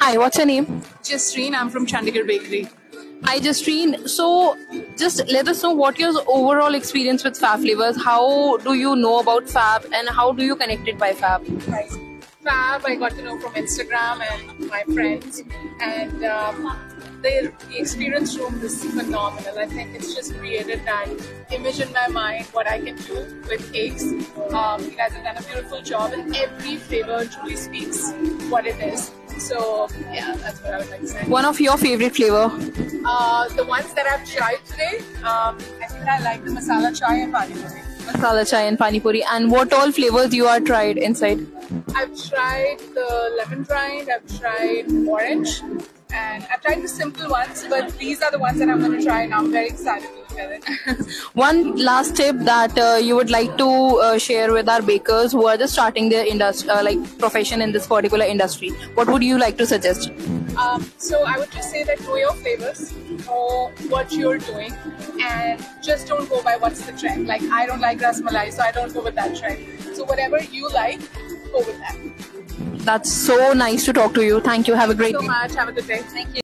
Hi, what's your name? Jasreen, I'm from Chandigarh Bakery. Hi, Justine. So, just let us know what your overall experience with Fab flavors. How do you know about Fab, and how do you connect it by Fab? Right. Fab, I got to know from Instagram and my friends, and the experience room is phenomenal. I think it's just created that image in my mind what I can do with cakes. You guys have done a beautiful job, and every flavor truly speaks what it is. So yeah, that's what I would like to say. One of your favorite flavor? The ones that I've tried today, I think I like the masala chai and pani puri. Masala chai and pani puri. And what all flavors you are tried inside? I've tried the lemon rind, I've tried orange, and I've tried the simple ones, but these are the ones that I'm going to try now. I'm very excited to look at it. One last tip that you would like to share with our bakers who are just starting their industry, profession in this particular industry. What would you like to suggest? So I would just say that know your flavors, know what you're doing, and just don't go by what's the trend. Like I don't like ras malai, so I don't go with that trend. So whatever you like, go with that. That's so nice to talk to you. Thank you. Have a great Thank day. you so much. Have a good day. Thank you.